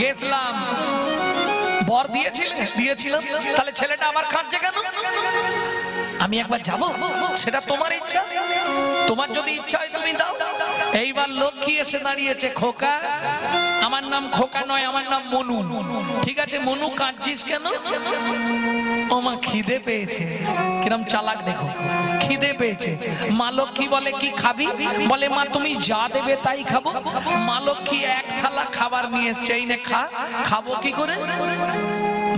গেছলাম, বর দিয়েছিলাম, তাহলে ছেলেটা আবার কাঁদছে কেন? আমি একবার যাব, সেটা তোমার ইচ্ছা, তোমার যদি ইচ্ছা হয় তুমি দাও। এইবার লক্ষ্মী এসে দাঁড়িয়েছে, খোকা, আমার নাম খোকা নয়, আমার নাম মনু। ঠিক আছে মনু, কাঁদছিস কেন? ও মা খিদে পেয়েছে। কিরম চালাক দেখো, খিদে পেয়েছে। মা লক্ষ্মী বলে কি খাবি? বলে মা তুমি যা দেবে তাই খাবো। মা লক্ষ্মী এক থালা খাবার নিয়ে এসছে, এই নে খা। খাবো কি করে?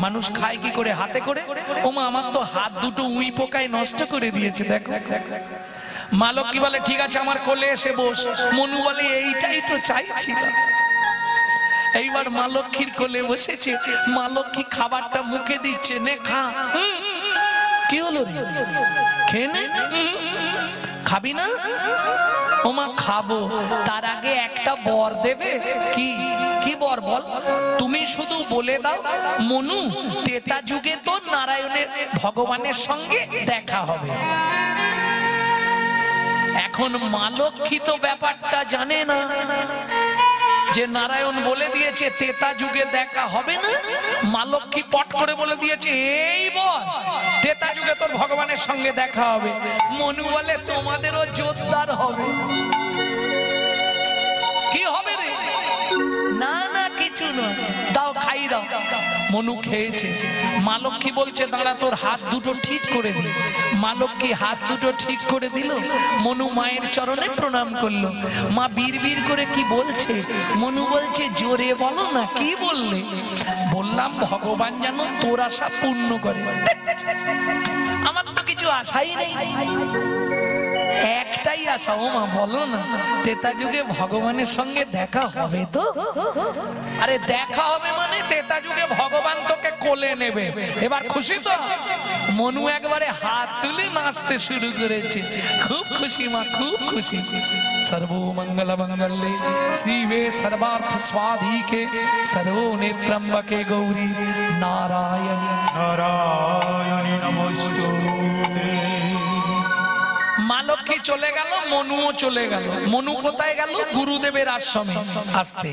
মানুষ খায় কি করে? হাতে করে। ও মা আমার তো হাত দুটো উই পোকায় নষ্ট করে দিয়েছে, দেখো। মা লক্ষ্মী বলে ঠিক আছে আমার কোলে এসে বস। মনু বলে এইটাই তো চাইছি। এইবার মা লক্ষ্মীর কোলে বসেছে, মা লক্ষ্মী খাবারটা মুখে দিচ্ছে, নে খা। কি হলো রে, খেয়ে নে। খাবি না? ও মা খাবো, তার আগে একটা বর দেবে। কি কি বর বল? তুমি শুধু বলে দাও মনু ত্রেতা যুগে তো নারায়ণের ভগবানের সঙ্গে দেখা হবে। এখন মা লক্ষ্মী তো ব্যাপারটা জানে না যে নারায়ণ বলে দিয়েছে ত্রেতা যুগে দেখা হবে না। মা লক্ষ্মী পট করে বলে দিয়েছে এই বল ত্রেতা যুগে তোর ভগবানের সঙ্গে দেখা হবে। মনু বলে তোমাদেরও জোরদার হবে। কি হবে রে? না না কিছু নয়, দাও খাই দাও। মনু খেয়েছে। মা লক্ষ্মী বলছে দাঁড়া তোর হাত দুটো ঠিক করে দিল। মা লক্ষ্মী হাত দুটো ঠিক করে দিল। মনু মায়ের চরণে প্রণাম করলো। মা বীর করে কি বলছে? মনু বলছে জোরে বলো না, কি বললে? বললাম ভগবান যেন তোর আশা পূর্ণ করে। আমার তো কিছু আশাই নেই, একটাই আশা। ও মা বলো না ত্রেতা যুগে ভগবানের সঙ্গে দেখা হবে তো? আরে দেখা হবে মানে ত্রেতা যুগে ভগবান তোকে কোলে নেবে। এবার খুশি তো? মনু একবারে হাত তুলে নাচতে শুরু করেছে। খুব খুশি মা, খুব খুশি। সর্বমঙ্গল মঙ্গলে শিবে সর্বার্থ স্বাধিকে সর্বো নেত্রম্বকে গৌরী নারায়ণী নারায়ণী নমস্তুতে। মা লক্ষ্মী চলে গেল, মনুও চলে গেল। মনু কোথায় গেল? গুরুদেবের আশ্রমে। আসতে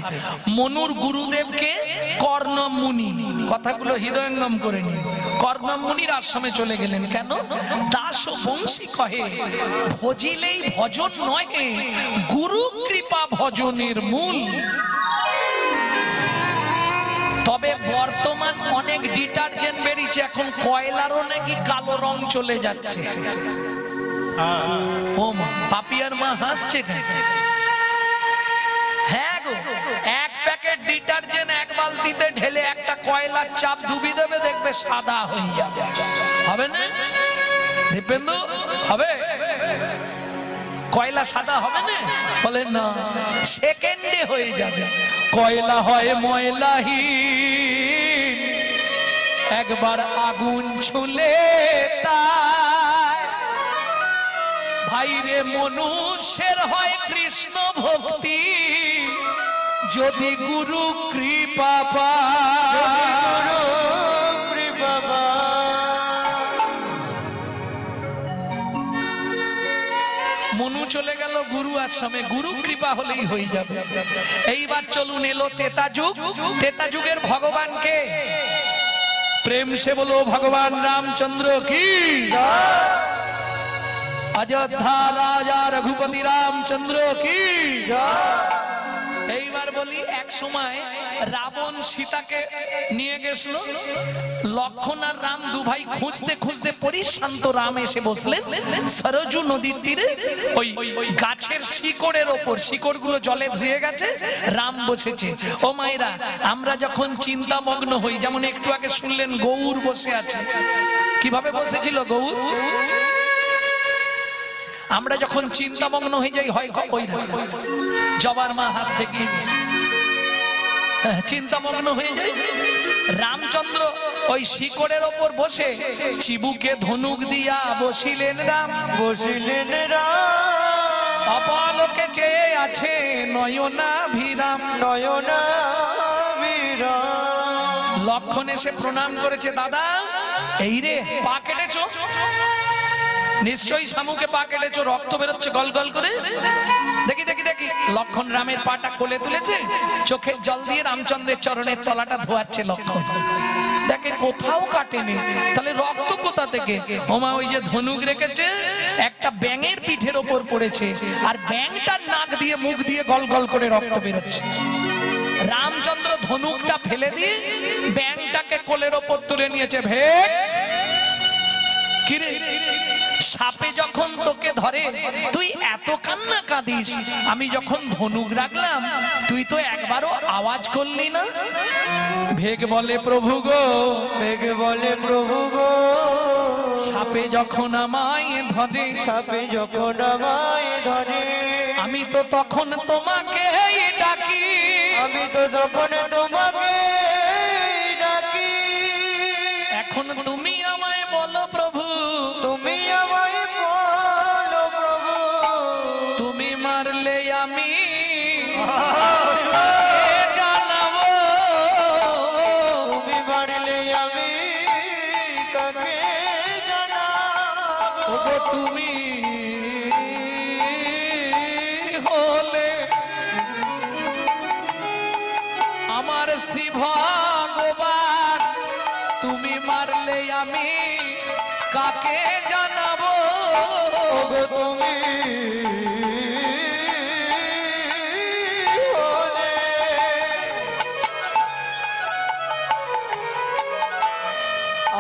মনুর গুরুদেবকে কর্ণম মুনি, কথাগুলো হৃদয়ঙ্গম করে নিন। কর্ণম মুনির আশ্রমে চলে গেলেন। কেন? দাস ও বংশী কহে ভজিলেই ভজন নয়, গুরু কৃপা ভজনের মূল। তবে বর্তমান অনেক ডিটারজেন্ট বেরিয়েছে, এখন কয়লারও নাকি কালো রং চলে যাচ্ছে। ও মা, পাপিয়ার মা হাসছে কেন? হ্যাঁ গো, এক প্যাকেট ডিটারজেন্ট এক বালতিতে ঢেলে একটা কয়লার চাপ ডুবি দেবে, দেখবে সাদা হয়ে যাবে। হবে না দীপেন্দু? হবে? কয়লা সাদা হবে না? বলে না, সেকেন্ডে হয়ে যাবে। কয়লা হয় ময়লাহীন, একবার আগুন ছুলে ভাইরে মনুষ্যের হয় কৃষ্ণ ভক্তি, যদি গুরু কৃপা পায়। মনু চলে গেল গুরু আশ্রমে, গুরু কৃপা হলেই হয়ে যাবে। এইবার চলুন, এলো ত্রেতা যুগ। ত্রেতা যুগের ভগবানকে প্রেম সে বলো ভগবান রামচন্দ্র কি, অযোধ্যা রাজা রঘুপতি রামচন্দ্র কি। এইবার বলি, এক সময় রাবণ সীতাকে নিয়ে গেছিল। লক্ষণ আর রাম দু ভাই খুঁজতে খুঁজতে পরিশান্ত রাম এসে বসলেন সরজু নদীর তীরে। ওই গাছের শিকড়ের ওপর, শিকড়গুলো জলে ধুয়ে গেছে, রাম বসেছে। ও মায়েরা, আমরা যখন চিন্তামগ্ন হই, যেমন একটু আগে শুনলেন গৌর বসে আছে। কিভাবে বসেছিল গৌর? আমরা যখন চিন্তামগ্ন হয়ে যাই, হয় ওই জবার মা হাত থেকে চিন্তামগ্ন হয়ে যাই, রামচন্দ্র ওই শিকড়ের ওপর বসে চিবুকে ধনুক দিয়া বসিলেন রাম। বসিলেন রাম, অপলকে চেয়ে আছে নয়নাভিরাম, নয়নাভিরাম। লক্ষণ এসে প্রণাম করেছে, দাদা এই রে পা কেটেছো? নিশ্চয়ই শামুকে পা কেটেছো, রক্ত বেরোচ্ছে গল গল করে। দেখি দেখি দেখি, লক্ষণ রামের পাটা কোলে তুলেছে, চোখের জল দিয়ে রামচন্দ্রের চরণের তলাটা ধোয়াচ্ছে লক্ষণ। দেখে কোথাও কাটেনি, তাহলে রক্ত কোথা থেকে? ওমা ওই যে ধনুক রেখেছে একটা ব্যাঙের পিঠের ওপর পড়েছে, আর ব্যাঙটার নাক দিয়ে মুখ দিয়ে গল গল করে রক্ত বেরোচ্ছে। রামচন্দ্র ধনুকটা ফেলে দিয়ে ব্যাঙটাকে কোলের ওপর তুলে নিয়েছে। ভেক কিরে, সাপে যখন তোকে ধরে তুই এত কান্না কাঁদিস, আমি যখন ধনুক রাখলাম তুই তো একবারও আওয়াজ করলি না। ভেগ বলে প্রভু গো, ভেগ বলে প্রভু গো, সাপে যখন আমায় ধরে, সাপে যখন আমায় ধরে, আমি তো তখন তোমাকে ডাকি, আমি তো তখন তোমাকে ডাকি। এখন তুমি আমায় বলো প্রভু, তুমি আমায় বলো প্রভু, তুমি মারলে আমি জানাবো, তুমি মারলে আমি কাকে জানাবো। ওগো তুমি হলে আমার শ্রী ভগবান, তুমি মারলে আমি কাকে জানাবো। ওগো তুমি হলে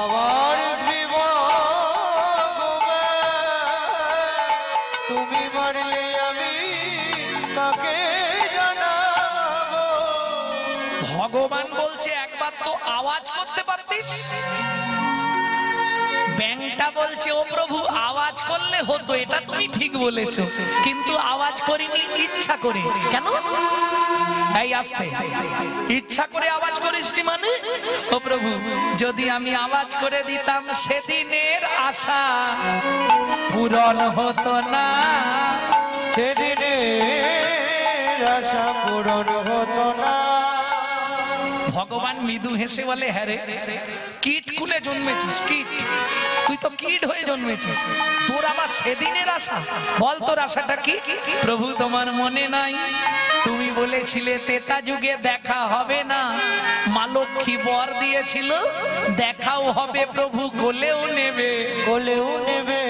আমার শ্রী ভগবান, তুমি মারলে আমি কাকে জানাবো। ভগবান বলছে একবার তো আওয়াজ করতে পারতিস। ব্যাংটা বলছে ও প্রভু আওয়াজ করলে হতো, এটা তুমি ঠিক বলেছো, কিন্তু আওয়াজ করিনি ইচ্ছা করে। কেন? এই আসতে, ইচ্ছা করে আওয়াজ করিসনি মানে? ও প্রভু, যদি আমি আওয়াজ করে দিতাম সেদিনের আশা পূরণ হতো না, সেদিনের আশা পূরণ হতো না। ভগবান মৃদু হেসে বলে, হ্যাঁ রে, কীট কুলে জন্মেছিস, কীট, তুই তো কীট হয়ে জন্মেছিস, তোর আবার সেদিনের আশা? বল তোর আশাটা কি? প্রভু তোমার মনে নাই তুমি বলেছিলে তেতা যুগে দেখা হবে না, মা লক্ষ্মী বর দিয়েছিল দেখাও হবে, প্রভু কোলেও নেবে, কোলেও নেবে।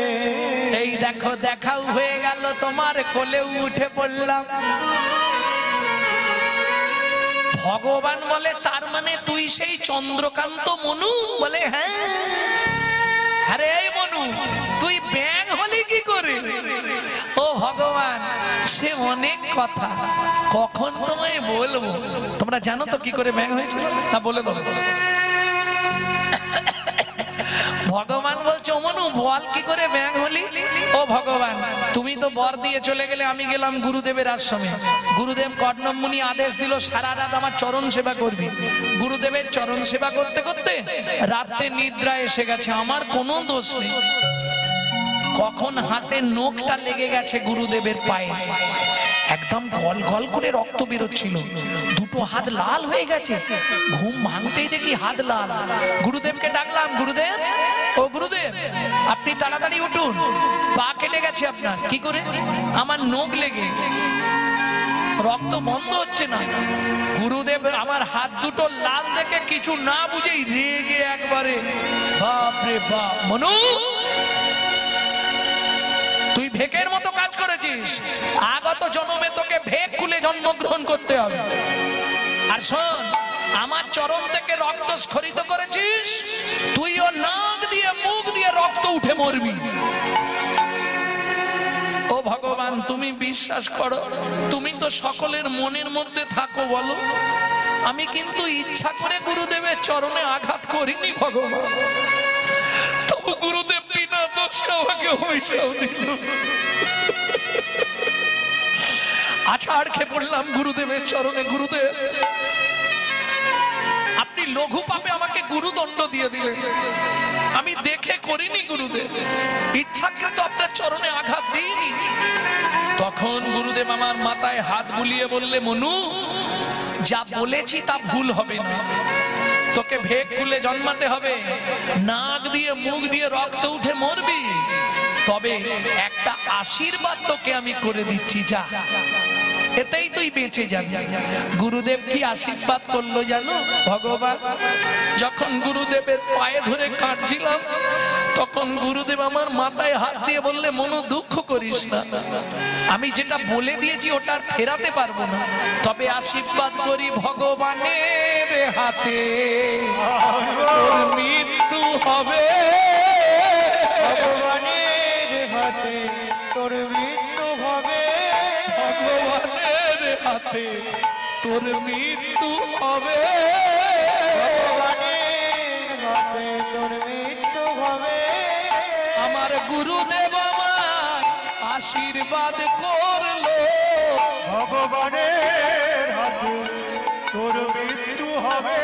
এই দেখো দেখাও হয়ে গেল, তোমার কোলেও উঠে পড়লাম। ভগবান বলে তার মানে তুই সেই চন্দ্রকান্ত মনু? বলে হ্যাঁ। আরে এই মনু, তুই ব্যাঙ হলি কি করে? ও ভগবান, সে অনেক কথা, কখন তোমায় বলবো। তোমরা জানো তো কি করে ব্যাঙ হয়েছিল? তা বলে দেবো। ভগবান বলছে ও মনু বল কি করে ব্যাঙ হলি? ও ভগবান, তুমি তো বর দিয়ে চলে গেলে, আমি গেলাম গুরুদেবের আশ্রমে, গুরুদেব কর্ণম মুনি আদেশ দিল সারা রাত আমার চরণ সেবা করবি। গুরুদেবের চরণ সেবা করতে করতে রাতে নিদ্রা এসে গেছে, আমার কোনো দোষ নেই। কখন হাতে নখটা লেগে গেছে গুরুদেবের পায়ে, একদম গল গল করে রক্ত বেরোচ্ছিল, দুটো হাত লাল হয়ে গেছে। ঘুম ভাঙতেই দেখি হাত লাল। গুরুদেবকে ডাকলাম, গুরুদেব, ও গুরুদেব আপনি তাড়াতাড়ি উঠুন, পা কেটে গেছে আপনার। কি করে? আমার নখ লেগে রক্ত বন্ধ হচ্ছে না। গুরুদেব আমার হাত দুটো লাল দেখে কিছু না বুঝেই রেগে একবারে, বাপ রে বাপ, মনু তুই ভেকের মতো কাজ করেছিস, আগত জন্মে তোকে ভেক কুলে জন্মগ্রহণ করতে হবে। আর শোন, আমার চরণ থেকে রক্ত স্খলিত করেছিস, তুইও নাক দিয়ে মুখ দিয়ে রক্ত উঠে মরবি। ও ভগবান, তুমি বিশ্বাস করো, তুমি তো সকলের মনের মধ্যে থাকো বলো, আমি কিন্তু ইচ্ছা করে গুরুদেবের চরণে আঘাত করিনি ভগবান। তবু গুরুদেব বিনা দোষে আমাকে অভিশাপ দিল। আছাড় খেয়ে পড়লাম গুরুদেবের চরণে। গুরুদেব, আপনি লঘু পাপে আমাকে গুরুদণ্ড দিয়ে দিলেন, আমি দেখে করিনি গুরুদেব, ইচ্ছাকৃত আপনার চরণে আঘাত দিইনি। তখন গুরুদেব আমার মাথায় হাত বুলিয়ে বললে, মনু যা বলেছি তা ভুল হবে না, তোকে ভেক কুলে জন্মাতে হবে, নাক দিয়ে মুখ দিয়ে রক্ত উঠে মরবি। তবে একটা আশীর্বাদ তোকে আমি করে দিচ্ছি, যা, এতেই তুই বেঁচে যাবি। গুরুদেব কি আশীর্বাদ করলো জানো? ভগবান যখন গুরুদেবের পায়ে ধরে কাঁদছিলাম, তখন গুরুদেব আমার মাথায় হাত দিয়ে বললে, মনু দুঃখ করিস না, আমি যেটা বলে দিয়েছি ওটা আর ফেরাতে পারবো না, তবে আশীর্বাদ করি ভগবানের হাতে তোর মৃত্যু হবে, ভগবানের হাতে তোর মৃত্যু হবে, ভগবানের হাতে তোর মৃত্যু হবে, ভগবানের হাতে তোর মৃত্যু হবে। আমার গুরুদেব আমার আশীর্বাদ করলো, ভগবানের হাতে তোর মৃত্যু হবে,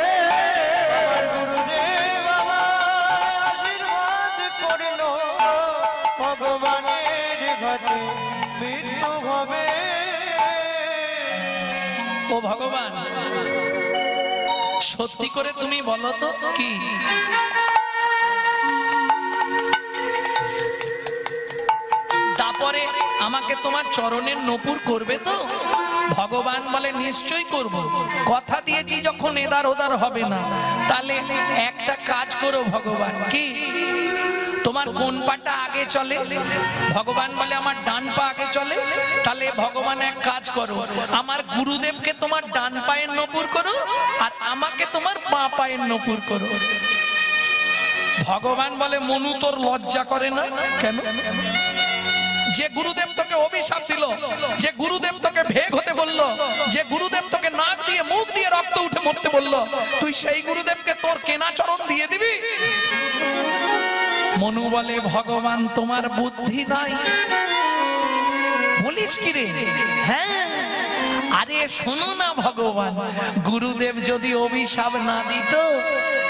আমার গুরুদেব আমার আশীর্বাদ করলো, ভগবানের হাতে মৃত্যু হবে। ও ভগবান, সত্যি করে তুমি বলো তো কি তারপরে আমাকে তোমার চরণের নপুর করবে তো? ভগবান বলে, নিশ্চয়ই করব, কথা দিয়েছি যখন এদার ওদার হবে না। তাহলে একটা কাজ করো ভগবান, কি? তোমার কোন পাটা আগে চলে? ভগবান বলে, আমার ডান পা আগে চলে। তাহলে ভগবান এক কাজ করো, আমার গুরুদেবকে তোমার ডান পায়ের নপুর করো, আর আমাকে তোমার বাঁ পায়ের নপুর করো। ভগবান বলে, মনু তোর লজ্জা করে না? কেন? যে গুরুদেব তোকে অভিশাপ দিল, যে গুরুদেব তোকে ভেগ হতে বলল, যে গুরুদেব তোকে নাক দিয়ে মুখ দিয়ে রক্ত উঠে মরতে বলল, তুই সেই গুরুদেবকে তোর কেনা চরণ দিয়ে দিবি? মনু বলে, ভগবান তোমার বুদ্ধি নাই। বলিস কি রে? হ্যাঁ, আরে শোনো না ভগবান, গুরুদেব যদি অভিশাপ না দিত,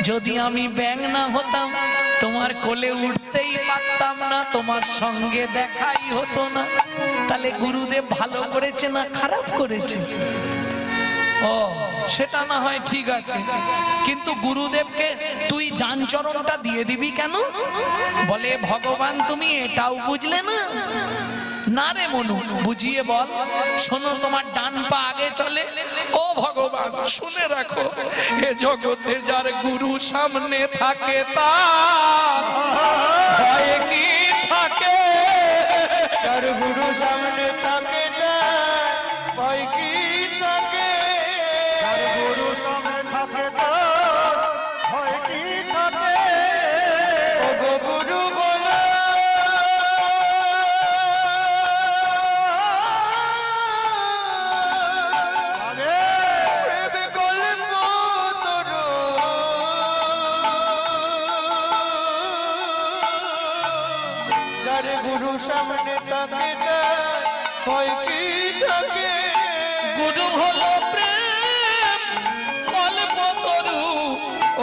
যদি আমি ব্যাঙ না হতাম, তোমার কোলে উঠতেই পারতাম না, তোমার সঙ্গে দেখাই হতো না, তাহলে গুরুদেব ভালো করেছে না খারাপ করেছে? ও সেটা না হয় ঠিক আছে, কিন্তু গুরুদেবকে তুই ডান চরণটা দিয়ে দিবি কেন? বলে, ভগবান তুমি এটাও বুঝলে না? না রে মনু, বুঝিয়ে বল। শোনো, তোমার ডান পা আগে চলে। ও ভগবান শুনে রাখো, এ জগতে যার গুরু সামনে থাকে তার ভয় কি থাকে? যার গুরু সামনে থাকে তার ভয় কি থাকে? যার গুরু সামনে থাকে তার ভয় কি থাকে? ওগো গুরু বলো, প্রেমে কল্প তোর, যার গুরু সামনে থাকে তার ভয় কি থাকে? গুরু হলো প্রেম কল্পতরু,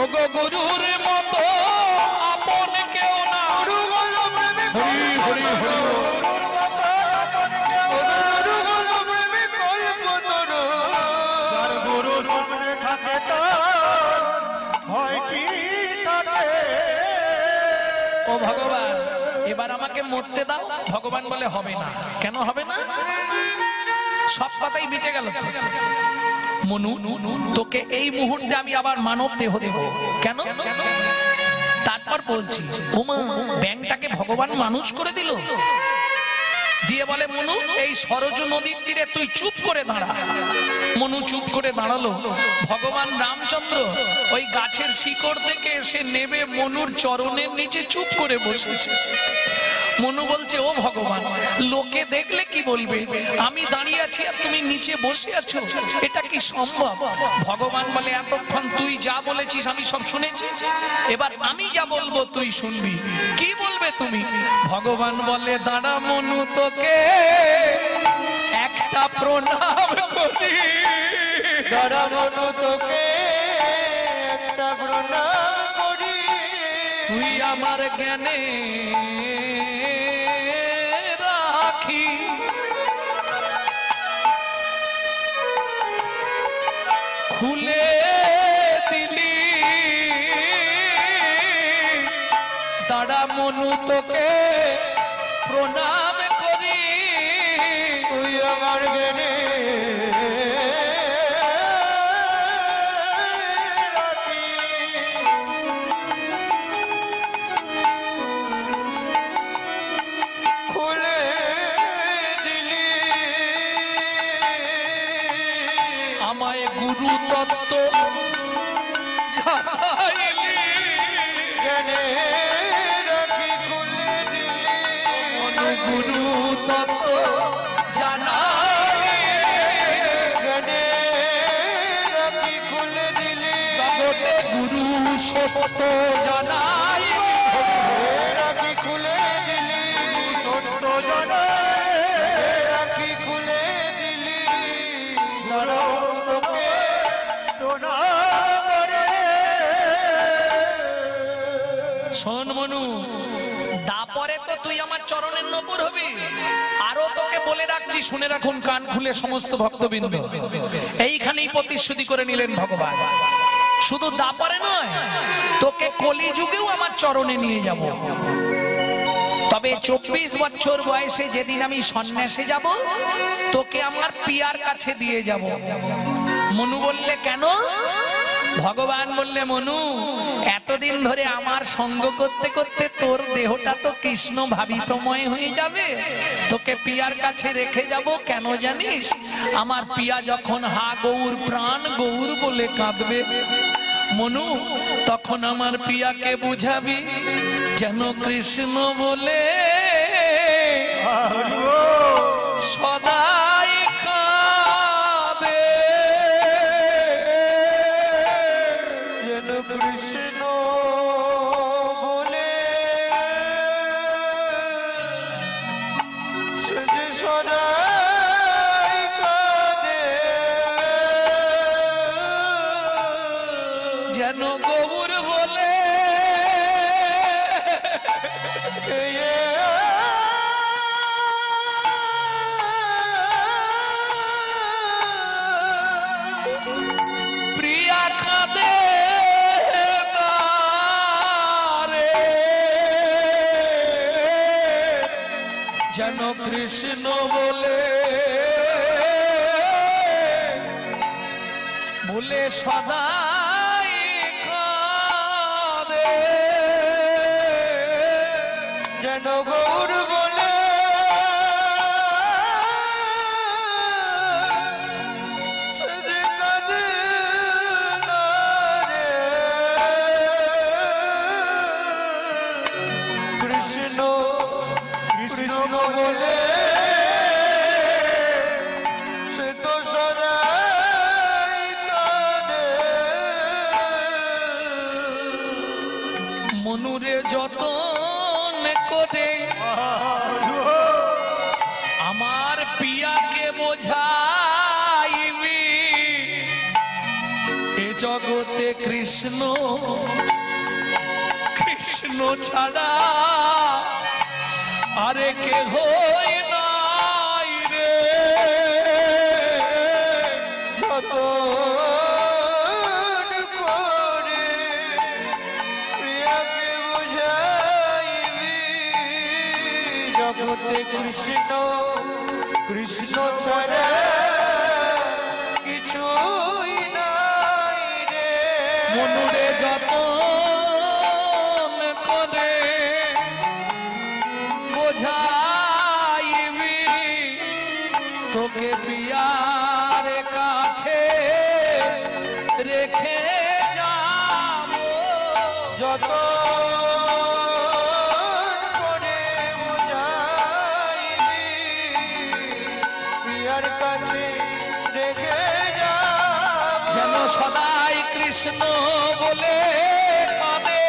ওগো গুরুর মতো আপন কেউ না। গুরু বলো প্রেমে হরি হরি হরি বল। গুরুর মতো আপন কেউ না। গুরু বলো প্রেমে কল্প তোর, যার গুরু সামনে থাকে তার ভয় কি থাকে? ও ভগবান, এবার আমাকে মরতে দাও। ভগবান বলে, হবে না। কেন হবে না? সব কথাই মিটে গেল তো। মনু, তোকে এই মুহূর্তে আমি আবার মানব দেহ দেব। কেন? তারপর বলছি, ওমা, ব্যাংটাকে ভগবান মানুষ করে দিল। দিয়ে বলে, মনু এই সরজ নদীর তীরে তুই চুপ করে দাঁড়া। মনু চুপ করে দাঁড়ালো। ভগবান রামচন্দ্র ওই গাছের শিকড় থেকে এসে নেবে মনুর চরণের নিচে চুপ করে বসেছে। মনু বলছে, ও ভগবান, লোকে দেখলে কি বলবে? আমি দাঁড়িয়ে আছি আর তুমি নিচে বসে আছো, এটা কি সম্ভব? ভগবান বলে, এতক্ষণ তুই যা বলেছিস আমি সব শুনেছি, এবার আমি যা বলবো তুই শুনবি। কি বলবে তুমি? ভগবান বলে, দাঁড়া মনু, তোকে একটা প্রণাম করি। দাঁড়া মনু, তোকে একটা প্রণাম করি। তুই আমার জ্ঞানে রাখি, খুলে দিলি। দাঁড়া মনু, তোকে প্রণাম করি তুই আমার জ্ঞানে খুলে দিলি আমায় গুরু তত্ত্ব জানাইলি জ্ঞানে রাখি খুলে দিলি গুরু তত্ত্ব জানাইলি জ্ঞানে রাখি খুলে দিলি জগতে গুরু সত্য জানাই রাখি খুলে দিলি সত্য জানাই রাখি খুলে দিলি তোকে শোন মনু, দাপরে তো তুই আমার চরণের নপুর হবি। আরো তোকে বলে রাখছি, শুনে রাখুন কান খুলে সমস্ত ভক্তবৃন্দ। এইখানেই প্রতিশ্রুতি করে নিলেন ভগবান, শুধু দাপরে নয়, তোকে কলিযুগেও আমার চরণে নিয়ে যাব। তবে 24 বছর বয়সে যেদিন আমি সন্ন্যাসে যাব, তোকে আমার পিয়ার কাছে দিয়ে যাব। মনু বললে কেন? ভগবান বললে, মনু, এতদিন ধরে আমার সঙ্গ করতে করতে তোর দেহটা তো কৃষ্ণ ভাবিতময় হয়ে যাবে, তোকে পিয়ার কাছে রেখে যাব। কেন জানিস? আমার পিয়া যখন হা গৌর প্রাণ গৌর বলে কাঁদবে, মনু, তখন আমার পিয়াকে বুঝাবি যেন কৃষ্ণ বলে সদাই কাঁদে। যেন কৃষ্ণ বলে সে যে সদাই কাঁদে। যেন গৌর বলে প্রিয়া কাঁদে না রে, যেন কৃষ্ণ বলে বলে সদাই কাঁদে। যেন গৌর বলে সে যে কাঁদে না রে। কৃষ্ণ কৃষ্ণ বলে সে তো সদাই কাঁদে। মনুরে যতন করে আমার পিয়াকে বোঝাইবি, এ জগতে কৃষ্ণ কৃষ্ণ ছাড়া আরে কে হই নাই রে। যতন করে প্রিয়াকে বুঝাইবি, জগতে কৃষ্ণ কৃষ্ণ ছাড়া কিছুই নাই রে। মনুরে যতন করে বোঝাইবি, তোকে পিয়ার কাছে রেখে যাব। যত করে বুঝাইবি, প্রিয়ার কাছে রেখে যাব। যেন সদাই কৃষ্ণ বলে কাঁদে,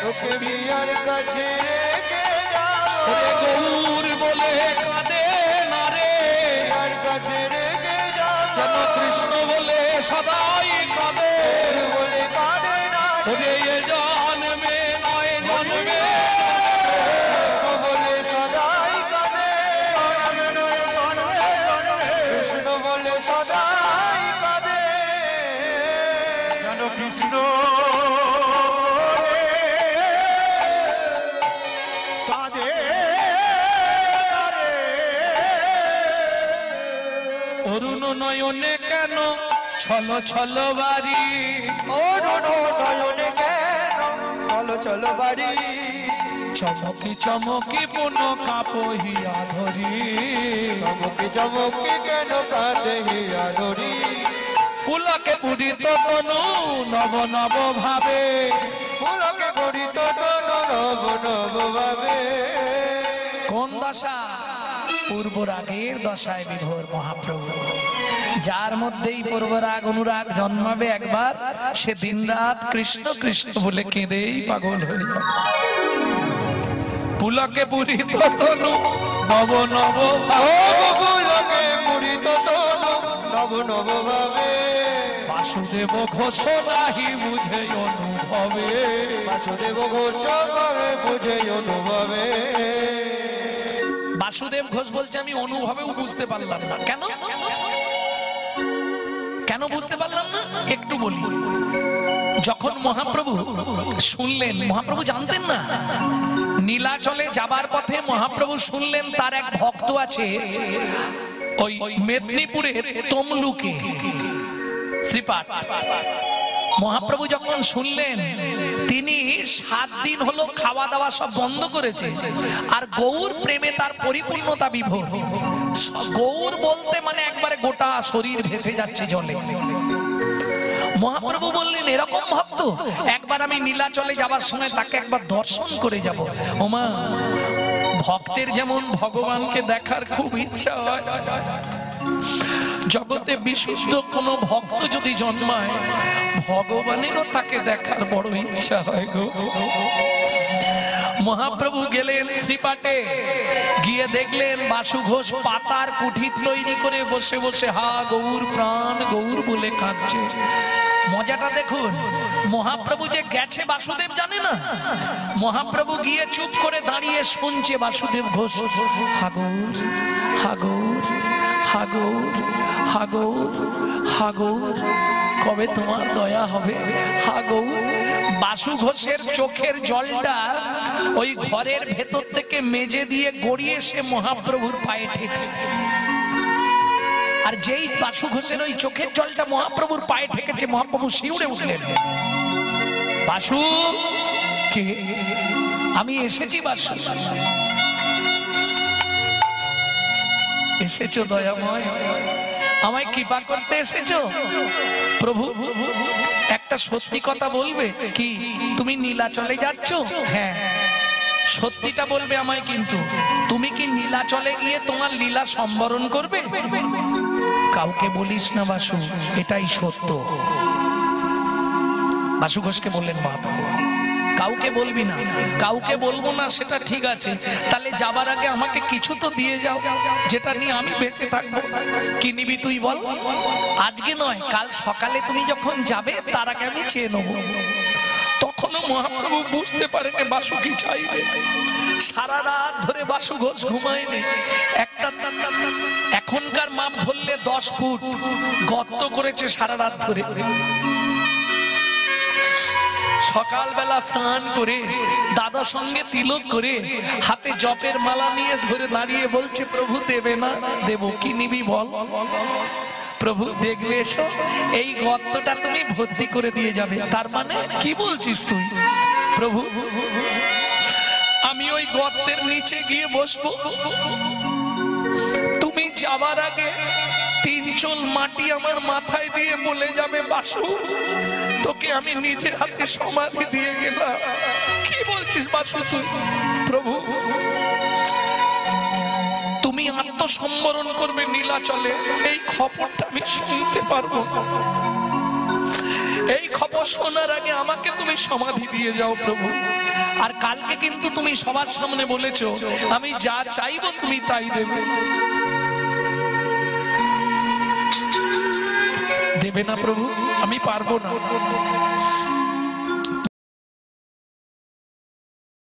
তোকে প্রিয়ার কাছে রেখে যাব। রে গৌর বলে কাঁদে না রে, প্রিয়ার কাছে রেখে যাব। যেন কৃষ্ণ বলে সদাই কাঁদে। বলে কাঁদে না রে। ওরে এ জন্মে নয় জন্মে বলে সদাই কাঁদে। কৃষ্ণ বলে সদাই কাঁদে। যেন কৃষ্ণ কাঁদে নয়নে কেন ছলো ছলো বাড়ি, ও রোনো নয়নে কেন চলো চলো বাড়ি, চমকি চমকি পুন কাপহিয়া ধরি, চমকি চমকি কেন কাঁদে হিয়া ধরি, পুলকে পুরিত তনু নব নব ভাবে, পুলকে পরিত তনু নব নব ভাবে। কোন দশা? পূর্ব রাগের দশায় বিভোর মহাপ্রভু। যার মধ্যেই পূর্ব রাগ অনুরাগ জন্মাবে একবার, সে দিন রাত কৃষ্ণ কৃষ্ণ বলে কেঁদেই পাগল হয়ে যাবে। পুলকে পুরিত তনু নব নব ভাবে, পুলকে পরিত তনু নব নব ভাবে, বাসুদেব ঘোষ নাহি বুঝে অনুভবে, বাসুদেব ঘোষ ভাবে বুঝে অনুভবে। বাসুদেব ঘোষ বলছে আমি অনুভবেও বুঝতে পারলাম না। কেন কেন বুঝতে পারলাম না একটু বলি। যখন মহাপ্রভু শুনলেন, মহাপ্রভু জানতেন না, নীলাচলে যাবার পথে মহাপ্রভু শুনলেন তার এক ভক্ত আছে ওই মেদিনীপুরের তমলুকে শ্রীপাঠ। মহাপ্রভু যখন শুনলেন তিনি 7 দিন হলো খাওয়া দাওয়া সব বন্ধ করেছে, আর গৌর প্রেমে তার পরিপূর্ণতা বিভোর। গৌর বলতে মানে একবারে গোটা শরীর ভেসে যাচ্ছে জলে। মহাপ্রভু বললেন এরকম ভক্ত, একবার আমি নীলাচলে যাবার সময় তাকে একবার দর্শন করে যাব। ওমা, ভক্তের যেমন ভগবানকে দেখার খুব ইচ্ছা হয়, জগতে বিশুদ্ধ কোন ভক্ত যদি জন্মায় ভগবানেরও তাকে দেখার বড় ইচ্ছা হয় গো। মহাপ্রভু গেলেন শ্রীপাটে, গিয়ে দেখলেন বাসু ঘোষ পাতার কুঠির তৈরি করে বসে বসে হা গৌর প্রাণ গৌর বলে কাঁদছে। মজাটা দেখুন, মহাপ্রভু যে গেছে বাসুদেব জানে না, মহাপ্রভু গিয়ে চুপ করে দাঁড়িয়ে শুনছে বাসুদেব ঘোষ হাগৌর হাগৌর হাগৌর হাগৌর হাগৌর, কবে তোমার দয়া হবে হাগৌর। বাসু ঘোষের চোখের জলটা ওই ঘরের ভেতর থেকে মেজে দিয়ে গড়িয়ে সে মহাপ্রভুর পায়ে ঠেকছে। আর যেই বাসু ঘোষের ওই চোখের জলটা মহাপ্রভুর পায়ে ঠেকেছে, মহাপ্রভু শিউরে উঠলেন। বাসু কে? আমি এসেছি বাসু। এসেছো দয়াময়, আমায় কৃপা করতে এসেছো? প্রভু একটা সত্যি কথা বলবে কি? তুমি নীলাচলে যাচ্ছ? হ্যাঁ, সত্যিটা বলবে আমায়, কিন্তু তুমি কি নীলাচলে গিয়ে তোমার লীলা সম্বরণ করবে? কাউকে বলিস না বাসু, এটাই সত্য। বাসু ঘোষকে বললেন মহাপ্রভু, কাউকে বলবি না। কাউকে বলবো না সেটা ঠিক আছে, তাহলে যাবার আগে আমাকে কিছু তো দিয়ে যাও, যেটা নিয়ে আমি বেঁচে থাকবো। কি নিবি তুই বল? আজকে নয়, কাল সকালে তুমি যখন যাবে তার আগে আমি চেয়ে নেবো। তখনও মহাপ্রভু বুঝতে পারেনি বাসু কি চাইবে। সারা রাত ধরে বাসু ঘোষ ঘুমায়নি। একটা এখনকার মাপ ধরলে 10 ফুট গর্ত করেছে সারা রাত ধরে। সকালবেলা স্নান করে দাদার সঙ্গে তিলক করে হাতে জপের মালা নিয়ে ধরে দাঁড়িয়ে বলছে প্রভু দেবে না? দেবো। কি নিবি বল? প্রভু দেখবে এসো, এই গর্তটা তুমি ভর্তি করে দিয়ে যাবে। তার মানে কি বলছিস তুই? প্রভু আমি ওই গর্তের নিচে গিয়ে বসবো, তুমি যাবার আগে 3 চোল মাটি আমার মাথায় দিয়ে বলে যাবে বাসু তোকে আমি নিজে হাতে সমাধি দিয়ে গেলাম। কি বলছিস বাসু তুই? প্রভু তুমি আত্মসম্বরণ করবে নীলাচলে, এই খবরটা আমি শুনতে পারবো না। এই খবর শোনার আগে আমাকে তুমি সমাধি দিয়ে যাও প্রভু। আর কালকে কিন্তু তুমি সবার সামনে বলেছো আমি যা চাইবো তুমি তাই দেবে। দেবে না প্রভু? আমি পারবো না।